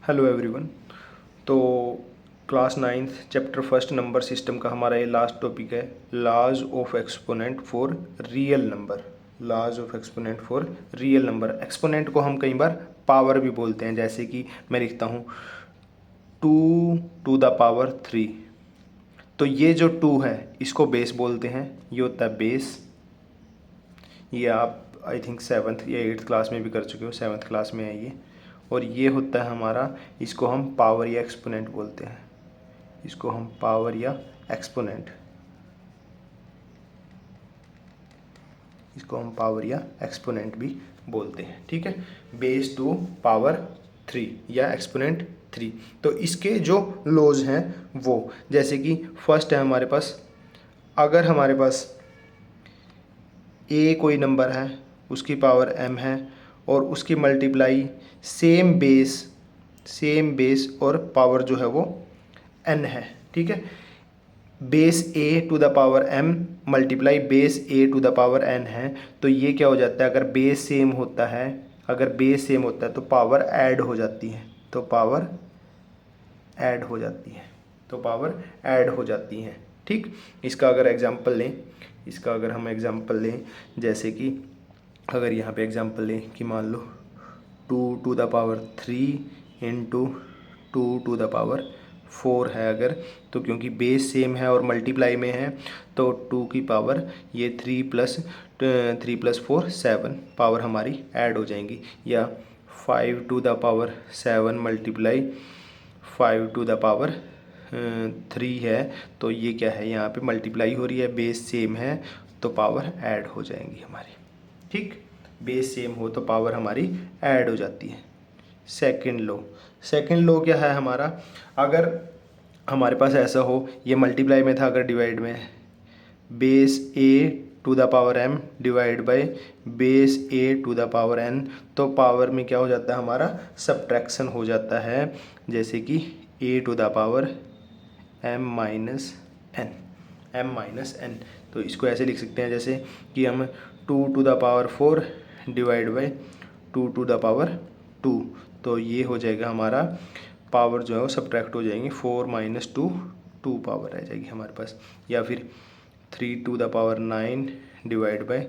Hello everyone. तो class ninth chapter first number system का हमारा ये लास्ट टॉपिक है, laws of exponent for real number. Laws of exponent for real number. Exponent को हम कई बार पावर भी बोलते हैं, जैसे कि मैं लिखता हूँ 2 to the power 3। तो ये जो 2 है इसको बेस बोलते हैं, ये होता है बेस। ये आप आई थिंक सेवन्थ या एट्थ क्लास में भी कर चुके हो, सेवन्थ क्लास में है ये। और ये होता है हमारा, इसको हम पावर या एक्सपोनेंट बोलते हैं। इसको हम पावर या एक्सपोनेंट इसको हम पावर या एक्सपोनेंट भी बोलते हैं। ठीक है, बेस 2 power 3 या एक्सपोनेंट 3। तो इसके जो लॉज हैं वो, जैसे कि फर्स्ट है हमारे पास, अगर हमारे पास ए कोई नंबर है, उसकी पावर m है और उसकी मल्टीप्लाई सेम बेस और पावर जो है वो n है। ठीक है, base a to the power m multiply base a to the power n है। तो ये क्या हो जाता है, अगर बेस सेम होता है तो पावर ऐड हो जाती है। पावर ऐड हो जाती है। ठीक, इसका अगर हम एग्जांपल लें, जैसे कि अगर यहाँ पे एग्जांपल लें कि मान लो 2 to the power 3 into 2 to the power 4 है अगर, तो क्योंकि बेस सेम है और मल्टीप्लाई में है तो 2 की पावर ये 3 + 4 7 पावर हमारी ऐड हो जाएंगी। या 5 to the power 7 multiply 5 to the power 3 है, तो ये क्या है, यहाँ पे मल्टीप्लाई हो रही है, बेस सेम है तो पावर ऐड हो जाएंगी हमारी। ठीक, बेस सेम हो तो पावर हमारी ऐड हो जाती है। सेकंड लो क्या है हमारा, अगर हमारे पास ऐसा हो, ये मल्टीप्लाई में था, अगर डिवाइड में है, base a to the power m divide by base a to the power n, तो पावर में क्या हो जाता है हमारा, सब्ट्रैक्शन हो जाता है। जैसे कि a to the power m-n, तो इसको ऐसे लिख सकते हैं जैसे कि हम 2 to the power 4 divide by 2 to the power 2, तो ये हो जाएगा हमारा, पावर जो है वो सब्ट्रैक्ट हो जाएंगे, 4 - 2 2 पावर रह जाएगी हमारे पास। या फिर 3 to the power 9 divide by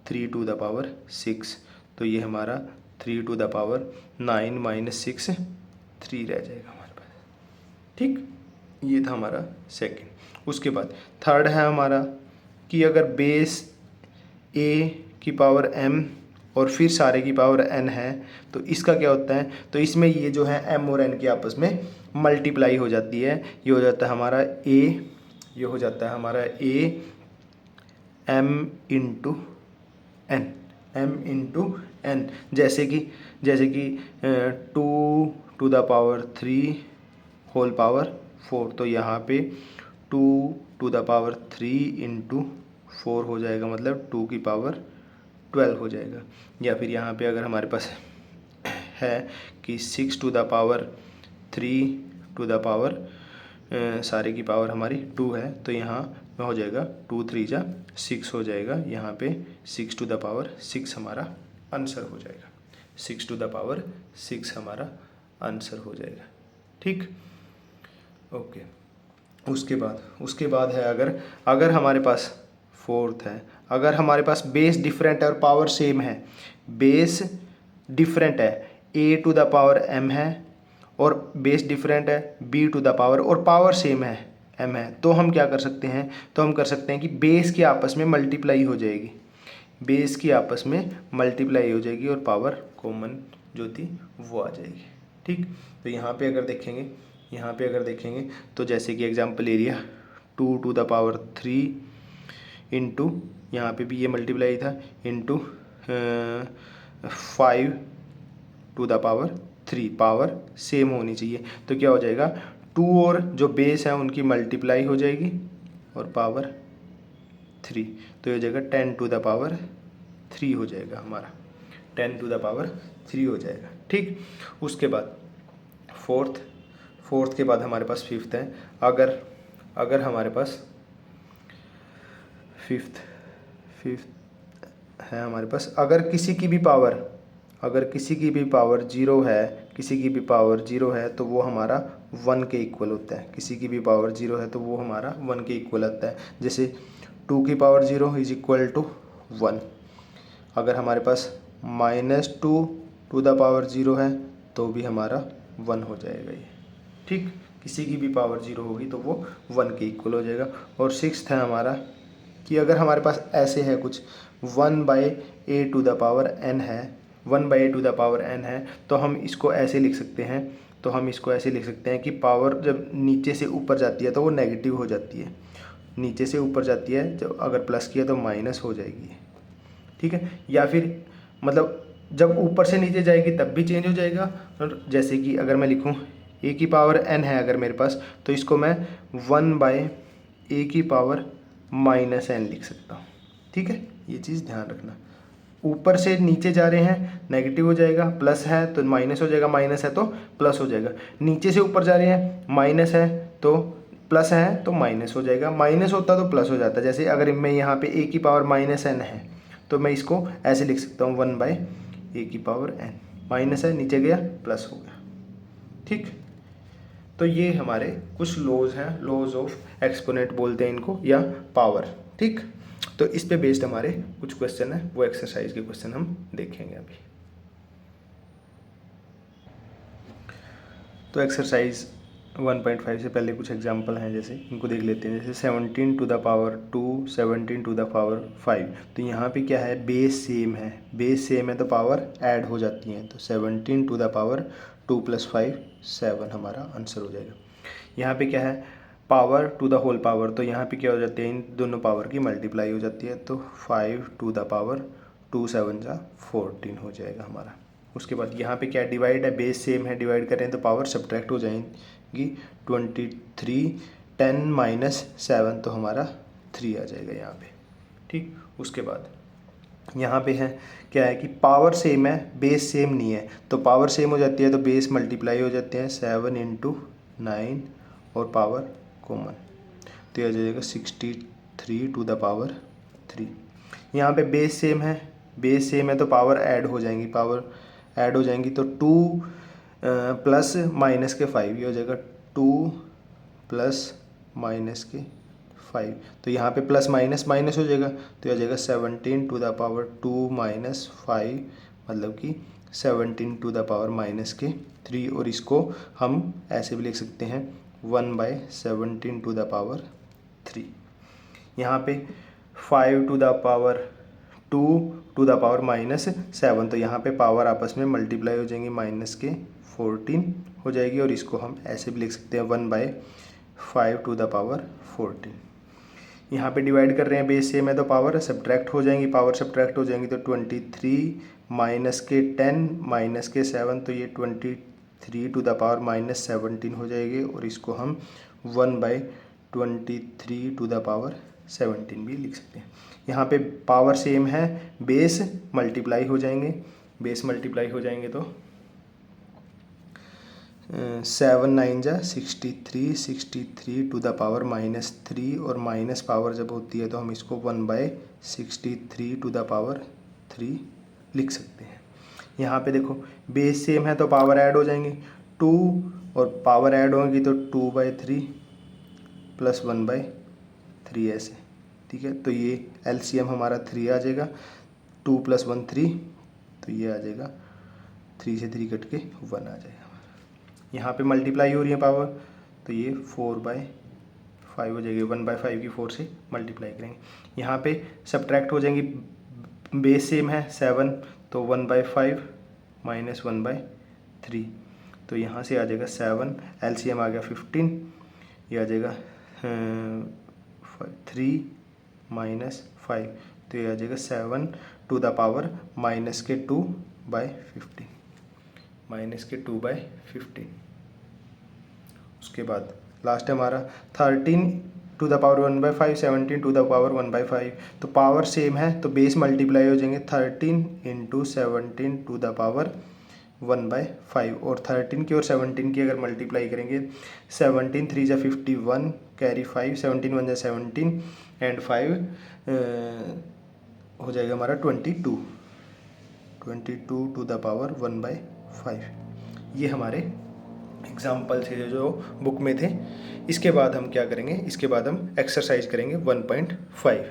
3 to the power 6, तो ये हमारा 3 to the power 9 - 6 3 रह जाएगा हमारे पास। ठीक, ये था हमारा सेकंड। उसके बाद थर्ड है हमारा कि अगर बेस a की पावर m और फिर सारे की पावर n है, तो इसका क्या होता है, तो इसमें ये जो है m और n की आपस में मल्टीप्लाई हो जाती है। ये हो जाता है हमारा a m इंटू n, जैसे कि 2 to the power 3 whole power 4, तो यहाँ पे 2 to the power 3 इंटू 4 हो जाएगा, मतलब 2 की पावर 12 हो जाएगा। या फिर यहाँ पे अगर हमारे पास है कि 6 to the power 3 to the power सारे की पावर हमारी 2 है, तो यहाँ में हो जाएगा 2 3 जा 6 हो जाएगा। यहाँ पे 6 to the power 6 हमारा आंसर हो जाएगा। 6 to the power 6 हमारा आंसर हो जाएगा। ठीक, ओके। उसके बाद है, अगर हमारे पास फोर्थ है, अगर हमारे पास बेस डिफरेंट है और पावर सेम है, बेस डिफरेंट है, a to the power m है और बेस डिफरेंट है b टू द पावर, और पावर सेम है m है, तो हम क्या कर सकते हैं, तो हम कर सकते हैं कि बेस की आपस में मल्टीप्लाई हो जाएगी, और पावर कॉमन जो थी वो आ जाएगी। ठीक, तो यहाँ पे अगर देखेंगे तो जैसे कि example area 2 to the power 3 into, यहाँ पे भी ये मल्टीप्लाई था, into 5 to the power 3, power same होनी चाहिए, तो क्या हो जाएगा, 2 और जो बेस है उनकी मल्टीप्लाई हो जाएगी और पावर 3, तो ये हो जाएगा 10 to the power 3 हो जाएगा हमारा, 10 to the power 3 हो जाएगा। ठीक, उसके बाद फोर्थ के बाद हमारे पास फिफ्थ है। अगर हमारे पास फिफ्थ है हमारे पास, अगर किसी की भी पावर अगर किसी की भी पावर जीरो है, किसी की भी पावर जीरो है तो वो हमारा 1 के इक्वल होता है। किसी की भी पावर जीरो है तो वो हमारा 1 के इक्वल आता है। जैसे 2 की power zero is equal to 1। अगर हमारे पास -2 टू द पावर जीरो है तो भी हमारा 1 हो जाएगा ये, ठीक। किसी की भी पावर जीरो होगी तो वो 1 के इक्वल हो जाएगा। और सिक्स्थ है हमारा कि अगर हमारे पास ऐसे है कुछ 1/a to the power n है, 1/a to the power n है, तो हम इसको ऐसे लिख सकते हैं, तो हम इसको ऐसे लिख सकते हैं कि पावर जब नीचे से ऊपर जाती है तो वो नेगेटिव हो जाती है। नीचे से ऊपर जाती है, जब अगर प्लस किया तो माइनस हो जाएगी, ठीक है। या फिर मतलब जब ऊपर से नीचे जाएगी तब भी चेंज हो जाएगा। और जैसे कि अगर मैं लिखूँ a की पावर n है अगर मेरे पास, तो इसको मैं 1/a की पावर -n लिख सकता हूँ, ठीक है। ये चीज़ ध्यान रखना, ऊपर से नीचे जा रहे हैं नेगेटिव हो जाएगा, प्लस है तो माइनस हो जाएगा, माइनस है तो प्लस हो जाएगा। नीचे से ऊपर जा रहे हैं, माइनस है तो प्लस है तो माइनस हो जाएगा, माइनस होता तो प्लस हो जाता। जैसे अगर मैं यहाँ पे a की पावर -n है तो मैं इसको ऐसे लिख सकता हूँ 1/a की पावर n, माइनस है नीचे गया प्लस हो गया, ठीक। तो ये हमारे कुछ लॉज हैं, लॉज ऑफ एक्सपोनेंट बोलते हैं इनको, या पावर, ठीक। तो इस पे बेस्ड हमारे कुछ क्वेश्चन है, वो एक्सरसाइज के क्वेश्चन हम देखेंगे अभी। तो एक्सरसाइज 1.5 से पहले कुछ एग्जांपल हैं, जैसे इनको देख लेते हैं। जैसे 17 to the power 2, 17 to the power 5। तो यहाँ पे क्या है, बेस सेम है, बेस सेम है तो पावर ऐड हो जाती हैं। तो 17 टू द पावर 2 + 5 7 हमारा आंसर हो जाएगा। यहाँ पे क्या है, power to the whole power, तो यहाँ पे क्या हो जाती है, इन दोनों पावर की मल्टीप्लाई हो जाती है। तो 5 टू द पावर 2 7 जा 14 हो जाएगा हमारा। उसके बाद यहाँ पे क्या डिवाइड है, बेस सेम है, डिवाइड करें तो पावर सब्ट्रैक्ट हो जाएंगी। 23 10 - 7 तो हमारा 3 आ जाएगा यहाँ पे, ठीक। उसके बाद यहाँ पे है क्या है कि पावर सेम है, बेस सेम नहीं है। तो पावर सेम हो जाती है तो बेस मल्टीप्लाई हो जाते हैं, 7 × 9 और पावर कॉमन, तो यह आ जाएगा 63 टू द पावर 3। यहाँ पे बेस सेम है, बेस सेम है तो पावर ऐड हो जाएंगी, पावर ऐड हो जाएंगी। तो 2 प्लस माइनस के 5, ये हो जाएगा 2 प्लस माइनस के 5। तो यहाँ पे प्लस माइनस माइनस हो जाएगा, तो यह हो जाएगा 17 टू द पावर 2 - 5, मतलब कि 17 टू द पावर -3। और इसको हम ऐसे भी लिख सकते हैं 1/17 टू द पावर 3। यहाँ पे 5 to the power 2 to the power -7, तो यहाँ पे पावर आपस में मल्टीप्लाई हो जाएंगी, -14 हो जाएगी। और इसको हम ऐसे भी लिख सकते हैं 1/5 टू द पावर 14। यहाँ पे डिवाइड कर रहे हैं, बेस सेम है तो पावर सब्ट्रैक्ट हो जाएंगी, पावर सब्ट्रैक्ट हो जाएंगी। तो 23 -10 - 7, तो ये 23 टू द पावर -17 हो जाएगी। और इसको हम 1/23 टू द पावर 17 भी लिख सकते हैं। यहाँ पे पावर सेम है, बेस मल्टीप्लाई हो जाएंगे, बेस मल्टीप्लाई हो जाएंगे तो 7 × 9 = 63, 63 टू द पावर -3। और माइनस पावर जब होती है तो हम इसको 1/63 टू द पावर 3 लिख सकते हैं। यहाँ पे देखो बेस सेम है तो पावर ऐड हो जाएंगी, 2 और पावर ऐड होंगी तो 2/3 + 1/3 ऐसे, ठीक है। तो ये एलसीएम हमारा 3 आ जाएगा, 2 + 1 3, तो ये आ जाएगा 3 से 3 कट के 1 आ जाएगा। यहाँ पे मल्टीप्लाई हो रही है पावर, तो ये 4/5 हो जाएगी, 1/5 की 4 से मल्टीप्लाई करेंगे। यहाँ पे सब्ट्रैक्ट हो जाएंगी, बेस सेम है 7, तो 1/5 - 1/3, तो यहाँ से आ जाएगा 7, एलसीएम आ गया 15, ये आ जाएगा 3 - 5, तो ये आ जाएगा 7 टू द पावर -2/15, -2/15। उसके बाद लास्ट है हमारा 13 to the power 1/5, 17 to the power 1/5। तो पावर सेम है तो बेस मल्टीप्लाई हो जाएंगे, 13 × 17 टू द पावर 1/5। और 13 की और 17 की अगर मल्टीप्लाई करेंगे, 17 3 × 51, कैरी 5, 17 1 × 17 एंड 5 हो जाएगा हमारा 22, 22 टू द पावर 1/5। ये हमारे एग्जाम्पल थे जो बुक में थे। इसके बाद हम क्या करेंगे, इसके बाद हम एक्सरसाइज करेंगे 1.5।